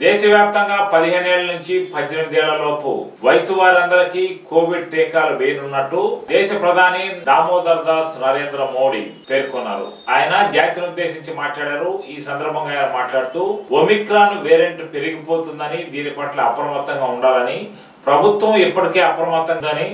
దేశవ్యాప్తంగా 15 ఏళ్ల నుంచి 18 ఏళ్లలోపు వయసు వారందరికీ కోవిడ్ టీకాలు వేయనున్నట్టు దేశ ప్రధాని దామోదర్ దాస్ నరేంద్ర మోడీ పేర్కొన్నారు. ఆయన జాతిని ఉద్దేశించి మాట్లాడారు. ఈ సందర్భంగా ఆయన మాట్లాడుతూ ఒమిక్రాన్ వేరియంట్ పెరిగిపోతుందని, దీని పట్ల అప్రమత్తంగా ఉండాలని, ప్రభుత్వం ఇప్పటికే అప్రమత్తంగాని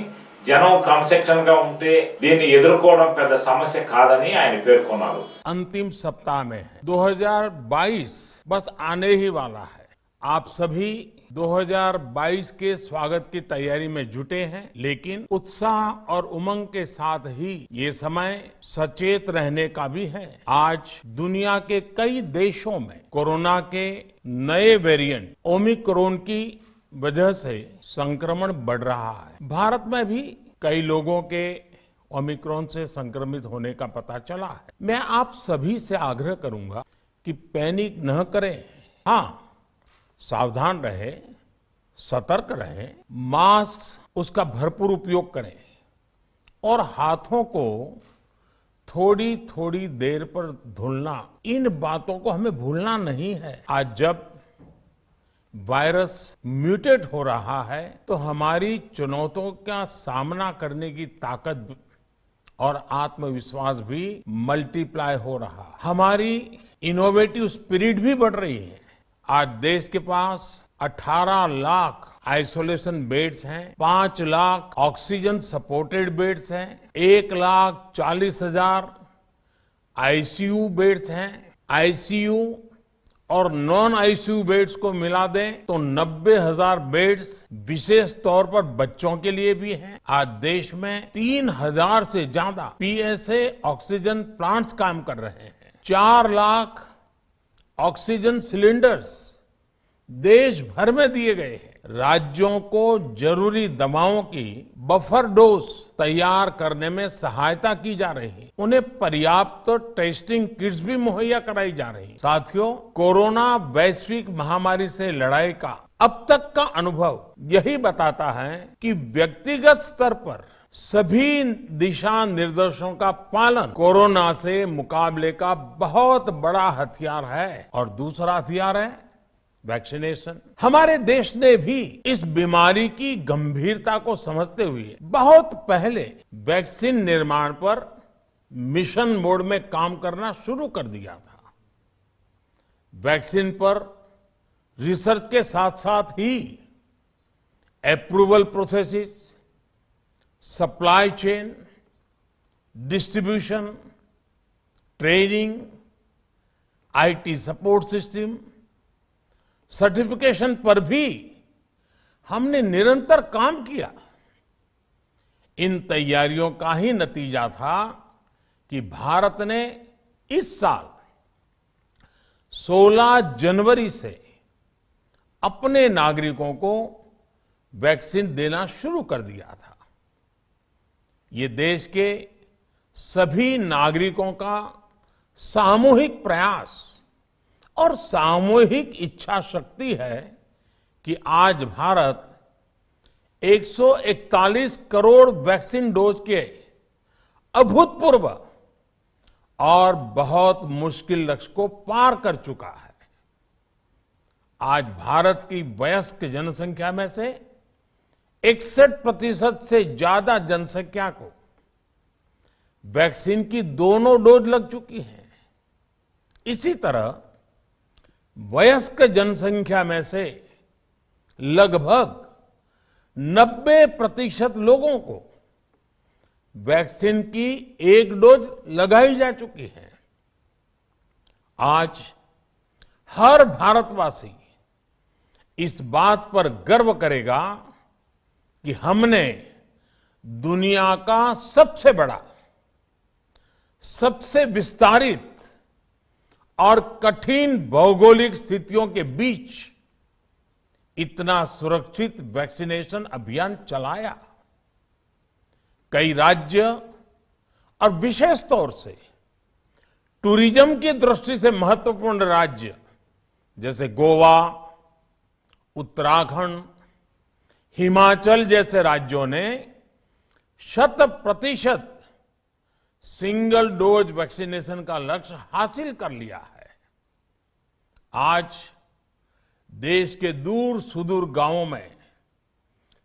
జనం క్రమశిక్షణగా ఉంటే దీన్ని ఎదుర్కోవడం పెద్ద సమస్య కాదని ఆయన పేర్కొన్నారు. अंतिम सप्ताह में 2022 बस आने ही वाला है। आप सभी 2022 के स्वागत की तैयारी में जुटे हैं, लेकिन उत्साह और उमंग के साथ ही ये समय सचेत रहने का भी है। आज दुनिया के कई देशों में कोरोना के नए वेरिएंट ओमिक्रॉन की वजह से संक्रमण बढ़ रहा है। भारत में भी कई लोगों के ओमिक्रॉन से संक्रमित होने का पता चला है। मैं आप सभी से आग्रह करूंगा कि पैनिक न करें। हाँ, सावधान रहे, सतर्क रहे, मास्क उसका भरपूर उपयोग करें और हाथों को थोड़ी थोड़ी देर पर धुलना, इन बातों को हमें भूलना नहीं है। आज जब वायरस म्यूटेट हो रहा है तो हमारी चुनौतियों का सामना करने की ताकत और आत्मविश्वास भी मल्टीप्लाई हो रहा है। हमारी इनोवेटिव स्पिरिट भी बढ़ रही है। आज देश के पास 18 लाख आइसोलेशन बेड्स हैं, 5 लाख ऑक्सीजन सपोर्टेड बेड्स हैं, 1,40,000 आईसीयू बेड्स हैं। आईसीयू और नॉन आईसीयू बेड्स को मिला दें तो 90,000 बेड्स विशेष तौर पर बच्चों के लिए भी हैं। आज देश में 3,000 से ज्यादा पीएसए ऑक्सीजन प्लांट्स काम कर रहे हैं। 4 लाख ऑक्सीजन सिलेंडर्स देश भर में दिए गए हैं। राज्यों को जरूरी दवाओं की बफर डोज तैयार करने में सहायता की जा रही है। उन्हें पर्याप्त टेस्टिंग किट्स भी मुहैया कराई जा रही है। साथियों, कोरोना वैश्विक महामारी से लड़ाई का अब तक का अनुभव यही बताता है कि व्यक्तिगत स्तर पर सभी दिशा निर्देशों का पालन कोरोना से मुकाबले का बहुत बड़ा हथियार है। और दूसरा हथियार है वैक्सीनेशन। हमारे देश ने भी इस बीमारी की गंभीरता को समझते हुए बहुत पहले वैक्सीन निर्माण पर मिशन मोड में काम करना शुरू कर दिया था। वैक्सीन पर रिसर्च के साथ साथ ही approval processes, supply chain, distribution, training, IT support system, certification पर भी हमने निरंतर काम किया। इन तैयारियों का ही नतीजा था कि भारत ने इस साल 16 जनवरी से अपने नागरिकों को वैक्सीन देना शुरू कर दिया था। ये देश के सभी नागरिकों का सामूहिक प्रयास और सामूहिक इच्छा शक्ति है कि आज भारत 141 करोड़ वैक्सीन डोज के अभूतपूर्व और बहुत मुश्किल लक्ष्य को पार कर चुका है। आज भारत की वयस्क जनसंख्या में से 61% से ज्यादा जनसंख्या को वैक्सीन की दोनों डोज लग चुकी हैं। इसी तरह वयस्क जनसंख्या में से लगभग 90% लोगों को वैक्सीन की एक डोज लगाई जा चुकी है। आज हर भारतवासी इस बात पर गर्व करेगा कि हमने दुनिया का सबसे बड़ा, सबसे विस्तारित और कठिन भौगोलिक स्थितियों के बीच इतना सुरक्षित वैक्सीनेशन अभियान चलाया। कई राज्य और विशेष तौर से टूरिज्म की दृष्टि से महत्वपूर्ण राज्य जैसे गोवा, उत्तराखंड, हिमाचल जैसे राज्यों ने 100% सिंगल डोज वैक्सीनेशन का लक्ष्य हासिल कर लिया है। आज देश के दूर सुदूर गांवों में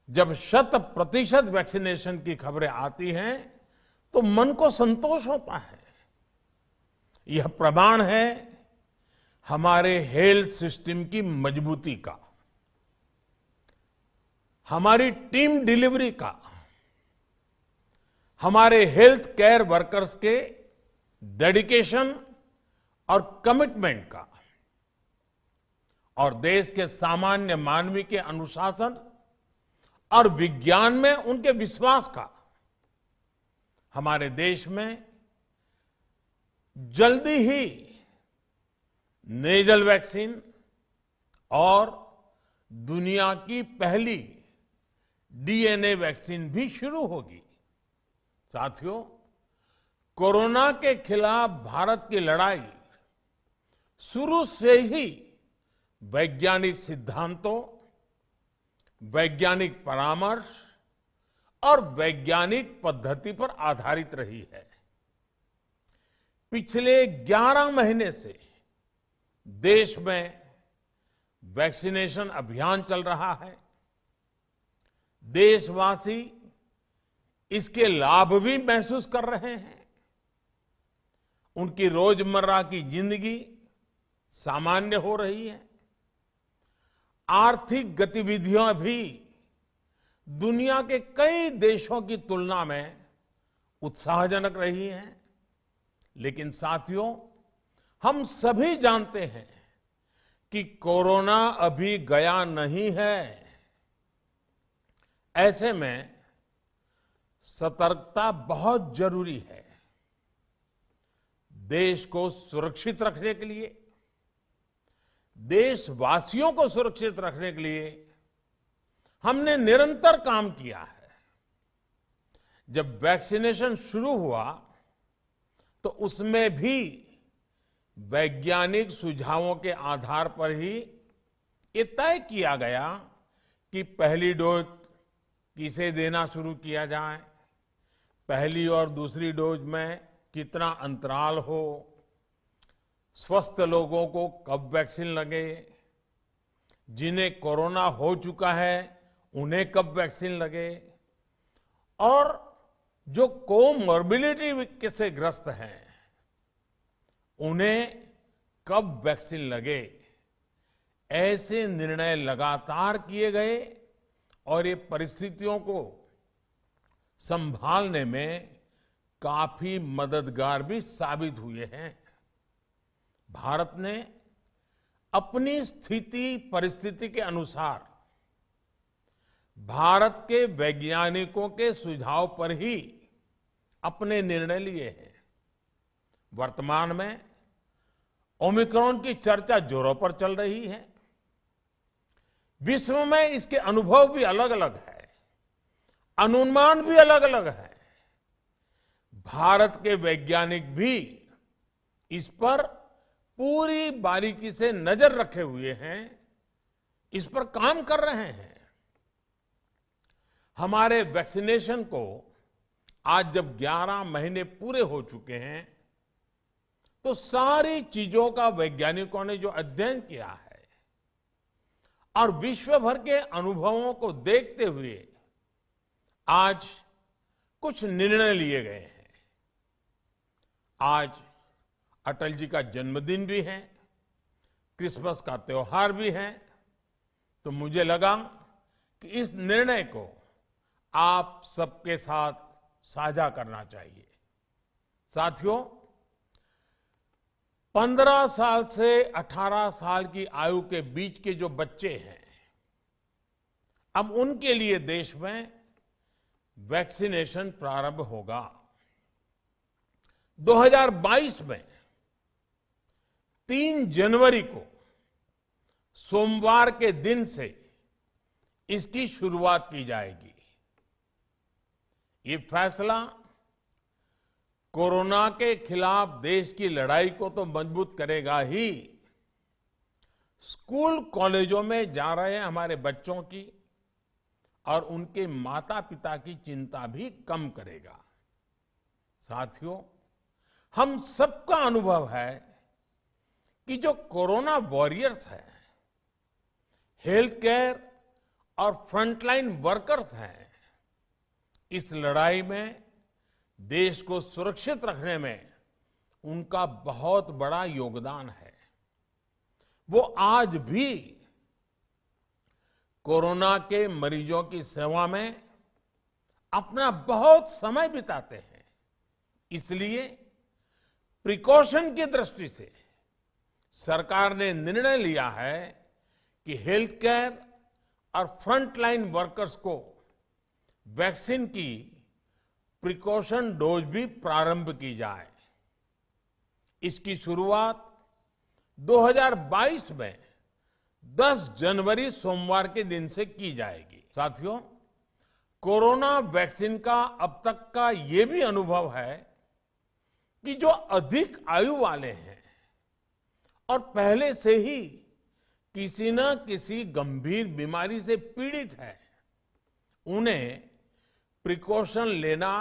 जब 100% वैक्सीनेशन की खबरें आती हैं तो मन को संतोष होता है। यह प्रमाण है हमारे हेल्थ सिस्टम की मजबूती का, हमारी टीम डिलीवरी का, हमारे हेल्थ केयर वर्कर्स के डेडिकेशन और कमिटमेंट का, और देश के सामान्य मानवी के अनुशासन और विज्ञान में उनके विश्वास का। हमारे देश में जल्दी ही नेजल वैक्सीन और दुनिया की पहली डीएनए वैक्सीन भी शुरू होगी। साथियों, कोरोना के खिलाफ भारत की लड़ाई शुरू से ही वैज्ञानिक सिद्धांतों, वैज्ञानिक परामर्श और वैज्ञानिक पद्धति पर आधारित रही है। पिछले 11 महीने से देश में वैक्सीनेशन अभियान चल रहा है। देशवासी इसके लाभ भी महसूस कर रहे हैं। उनकी रोजमर्रा की जिंदगी सामान्य हो रही है। आर्थिक गतिविधियां भी दुनिया के कई देशों की तुलना में उत्साहजनक रही हैं। लेकिन साथियों, हम सभी जानते हैं कि कोरोना अभी गया नहीं है। ऐसे में सतर्कता बहुत जरूरी है। देश को सुरक्षित रखने के लिए, देशवासियों को सुरक्षित रखने के लिए हमने निरंतर काम किया है। जब वैक्सीनेशन शुरू हुआ तो उसमें भी वैज्ञानिक सुझावों के आधार पर ही ये तय किया गया कि पहली डोज किसे देना शुरू किया जाए, पहली और दूसरी डोज में कितना अंतराल हो, स्वस्थ लोगों को कब वैक्सीन लगे, जिन्हें कोरोना हो चुका है उन्हें कब वैक्सीन लगे, और जो कोमॉर्बिडिटी से ग्रस्त हैं उन्हें कब वैक्सीन लगे। ऐसे निर्णय लगातार किए गए और ये परिस्थितियों को संभालने में काफी मददगार भी साबित हुए हैं। भारत ने अपनी स्थिति परिस्थिति के अनुसार भारत के वैज्ञानिकों के सुझाव पर ही अपने निर्णय लिए हैं। वर्तमान में ओमिक्रॉन की चर्चा जोरों पर चल रही है। विश्व में इसके अनुभव भी अलग अलग है, अनुमान भी अलग अलग है। भारत के वैज्ञानिक भी इस पर पूरी बारीकी से नजर रखे हुए हैं, इस पर काम कर रहे हैं। हमारे वैक्सीनेशन को आज जब 11 महीने पूरे हो चुके हैं तो सारी चीजों का वैज्ञानिकों ने जो अध्ययन किया है और विश्व भर के अनुभवों को देखते हुए आज कुछ निर्णय लिए गए हैं। आज अटल जी का जन्मदिन भी है, क्रिसमस का त्योहार भी है, तो मुझे लगा कि इस निर्णय को आप सबके साथ साझा करना चाहिए। साथियों, 15 साल से 18 साल की आयु के बीच के जो बच्चे हैं, अब उनके लिए देश में वैक्सीनेशन प्रारंभ होगा। 2022 में 3 जनवरी को सोमवार के दिन से इसकी शुरुआत की जाएगी। ये फैसला कोरोना के खिलाफ देश की लड़ाई को तो मजबूत करेगा ही, स्कूल कॉलेजों में जा रहे हमारे बच्चों की और उनके माता पिता की चिंता भी कम करेगा। साथियों, हम सबका अनुभव है कि जो कोरोना वॉरियर्स हैं हेल्थ केयर और फ्रंटलाइन वर्कर्स हैं। इस लड़ाई में देश को सुरक्षित रखने में उनका बहुत बड़ा योगदान है। वो आज भी कोरोना के मरीजों की सेवा में अपना बहुत समय बिताते हैं। इसलिए प्रिकॉशन की दृष्टि से सरकार ने निर्णय लिया है कि हेल्थ केयर और फ्रंटलाइन वर्कर्स को वैक्सीन की प्रिकॉशन डोज भी प्रारंभ की जाए। इसकी शुरुआत 2022 में 10 जनवरी सोमवार के दिन से की जाएगी। साथियों, कोरोना वैक्सीन का अब तक का ये भी अनुभव है कि जो अधिक आयु वाले हैं और पहले से ही किसी न किसी गंभीर बीमारी से पीड़ित है, उन्हें प्रिकॉशन लेना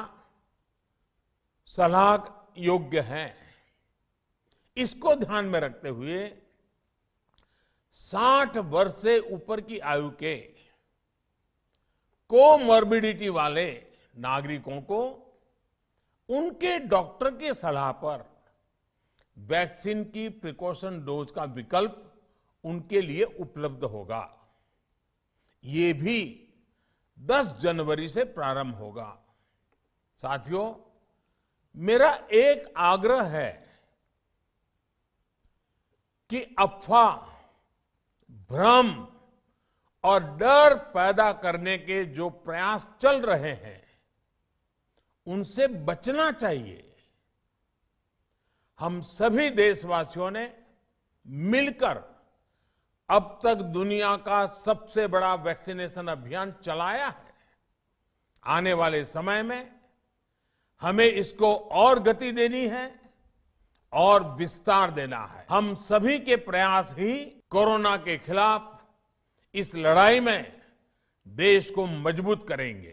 सलाह योग्य है। इसको ध्यान में रखते हुए 60 वर्ष से ऊपर की आयु के कोमॉर्बिडिटी वाले नागरिकों को उनके डॉक्टर की सलाह पर वैक्सीन की प्रिकॉशन डोज का विकल्प उनके लिए उपलब्ध होगा। ये भी 10 जनवरी से प्रारंभ होगा। साथियों, मेरा एक आग्रह है कि अफवाह, भ्रम और डर पैदा करने के जो प्रयास चल रहे हैं, उनसे बचना चाहिए। हम सभी देशवासियों ने मिलकर अब तक दुनिया का सबसे बड़ा वैक्सीनेशन अभियान चलाया है। आने वाले समय में हमें इसको और गति देनी है और विस्तार देना है। हम सभी के प्रयास ही कोरोना के खिलाफ इस लड़ाई में देश को मजबूत करेंगे।